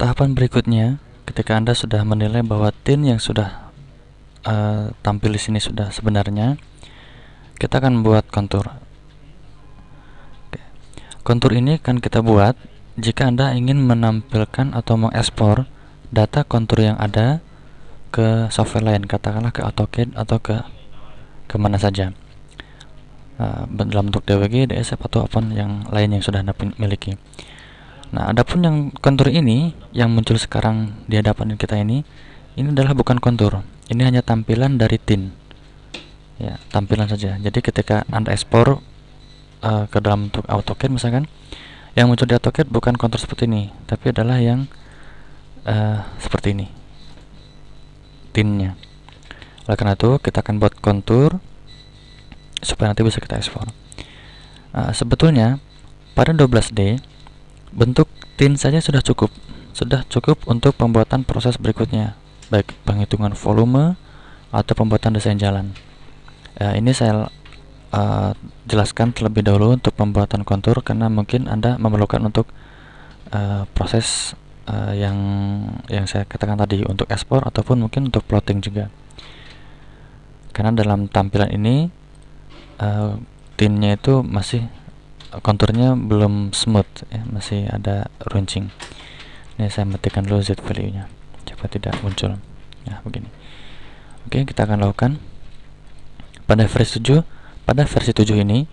tahapan berikutnya, ketika Anda sudah menilai bahwa tin yang sudah tampil di sini sudah sebenarnya, kita akan membuat kontur. Oke. Kontur ini akan kita buat jika Anda ingin menampilkan atau mengekspor data kontur yang ada ke software lain, katakanlah ke AutoCAD atau ke kemana saja, dalam bentuk DWG, DSF atau apapun yang lain yang sudah Anda miliki. Nah, adapun yang kontur ini yang muncul sekarang di hadapan kita ini adalah bukan kontur. Ini hanya tampilan dari tin. Ya, tampilan saja. Jadi ketika Anda ekspor ke dalam bentuk AutoCAD misalkan, yang muncul di AutoCAD bukan kontur seperti ini, tapi adalah yang seperti ini, tinnya. Oleh karena itu, kita akan buat kontur supaya nanti bisa kita ekspor. Sebetulnya pada 12D bentuk tin saja sudah cukup untuk pembuatan proses berikutnya, baik penghitungan volume atau pembuatan desain jalan. Ini saya jelaskan terlebih dahulu untuk pembuatan kontur karena mungkin Anda memerlukan untuk proses yang saya katakan tadi untuk ekspor ataupun mungkin untuk plotting juga. Karena dalam tampilan ini tinnya itu masih konturnya belum smooth ya, masih ada runcing. Ini saya matikan dulu Z value-nya supaya tidak muncul. Nah, begini. Oke, kita akan lakukan pada versi 7. Pada versi 7 ini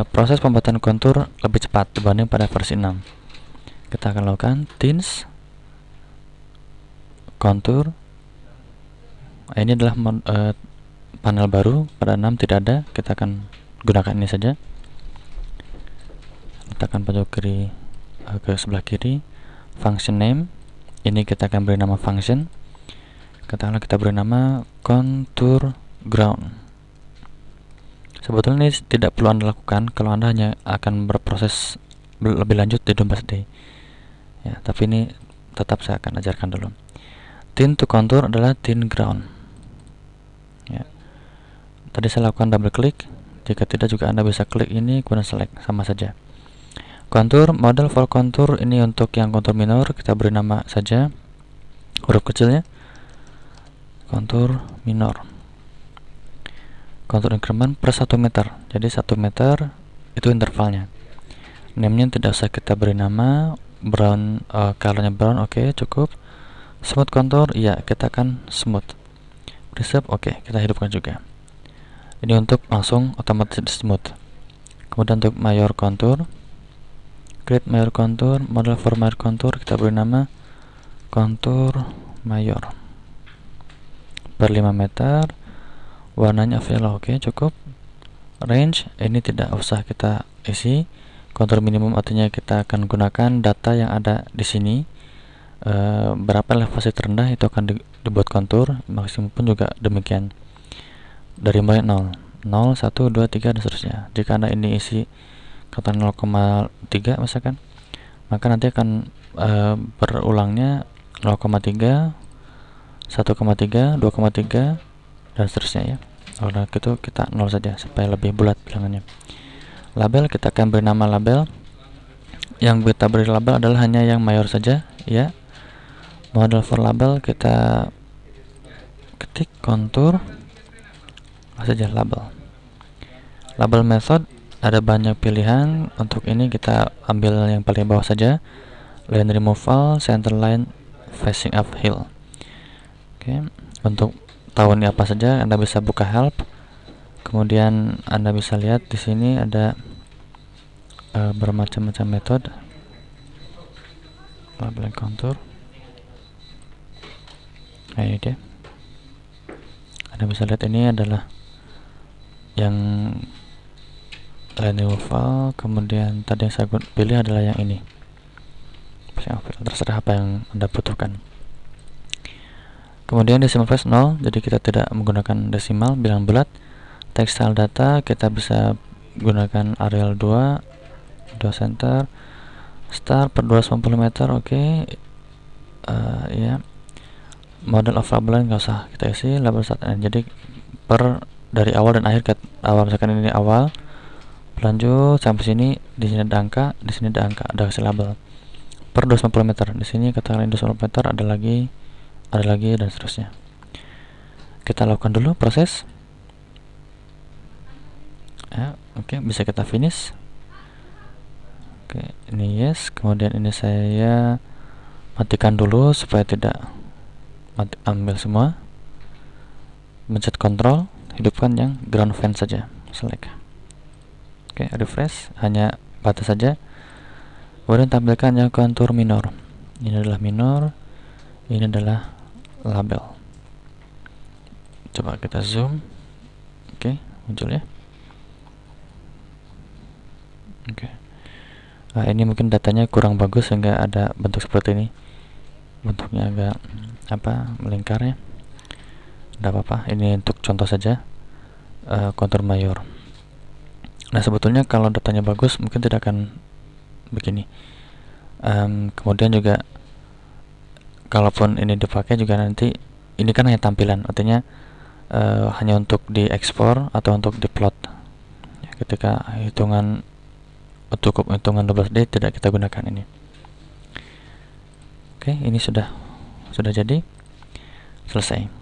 proses pembuatan kontur lebih cepat dibanding pada versi 6. Kita akan lakukan tins kontur. Ini adalah panel baru, pada 6 tidak ada. Kita akan gunakan ini saja. Letakkan pojok kiri ke sebelah kiri. Function name, ini kita akan beri nama function. Katakanlah kita beri nama contour ground. Sebetulnya ini tidak perlu Anda lakukan kalau Anda hanya akan berproses lebih lanjut di 12D ya, tapi ini tetap saya akan ajarkan dulu. Tin to contour adalah tin ground ya. Tadi saya lakukan double klik, jika tidak juga Anda bisa klik ini kemudian select, sama saja. Kontur, model for contour, ini untuk yang kontur minor, kita beri nama saja huruf kecilnya kontur minor. Kontur increment per 1 meter, jadi 1 meter itu intervalnya. Name-nya tidak usah kita beri nama, brown, colornya brown, oke, cukup. Smooth contour, ya kita akan smooth. Preset, oke, kita hidupkan juga. Ini untuk langsung otomatis smooth. Kemudian untuk mayor contour, create mayor contour, model for mayor contour, kita beri nama contour mayor per 5 meter, warnanya yellow, oke, cukup. Range, ini tidak usah kita isi. Contour minimum artinya kita akan gunakan data yang ada di sini. Berapa elevasi terendah itu akan dibuat kontur, maksimum pun juga demikian. Dari mulai 0, 0, 1, 2, 3 dan seterusnya. Jika Anda ini isi kata 0,3 misalkan, maka nanti akan berulangnya 0,3, 1,3, 2,3 dan seterusnya ya. Oleh itu kita 0 saja supaya lebih bulat bilangannya. Label, kita akan beri nama label. Yang kita beri label adalah hanya yang mayor saja ya. Model for label, kita ketik kontur saja label. Label method ada banyak pilihan. Untuk ini kita ambil yang paling bawah saja, line removal, center line facing uphill. Oke, untuk tahu ini apa saja Anda bisa buka help. Kemudian Anda bisa lihat di sini ada bermacam-macam metode label contour. Nah, ini dia. Anda bisa lihat ini adalah yang line removal, kemudian tadi yang saya pilih adalah yang ini. Terserah apa yang Anda butuhkan. Kemudian decimal place 0, jadi kita tidak menggunakan desimal, bilangan bulat. Textile data kita bisa gunakan Arial 2 center, start per 290 meter, oke. Ya. Model of label nggak usah kita isi, label start end. Jadi dari awal dan akhir, awal misalkan ini awal, lanjut sampai sini, di sini ada angka, di sini ada angka, ada hasil label. per 250 meter. Di sini katakan 250 meter, ada lagi dan seterusnya. Kita lakukan dulu proses. Ya, oke, bisa kita finish. Oke, ini yes, kemudian ini saya matikan dulu supaya tidak ambil semua. Pencet kontrol, hidupkan yang ground fan saja, select. Oke, refresh, hanya batas saja. Kemudian tampilkan yang kontur minor. Ini adalah minor, ini adalah label. Coba kita zoom. Oke, muncul ya. Oke. Nah, ini mungkin datanya kurang bagus sehingga ada bentuk seperti ini. Bentuknya agak melingkar ya. Tidak apa-apa, ini untuk contoh saja. Kontur mayor. Nah, sebetulnya kalau datanya bagus mungkin tidak akan begini. Kemudian juga kalaupun ini dipakai juga nanti ini kan hanya tampilan, artinya hanya untuk diekspor atau untuk diplot ya, ketika cukup hitungan 12D tidak kita gunakan ini. Oke, ini sudah jadi selesai.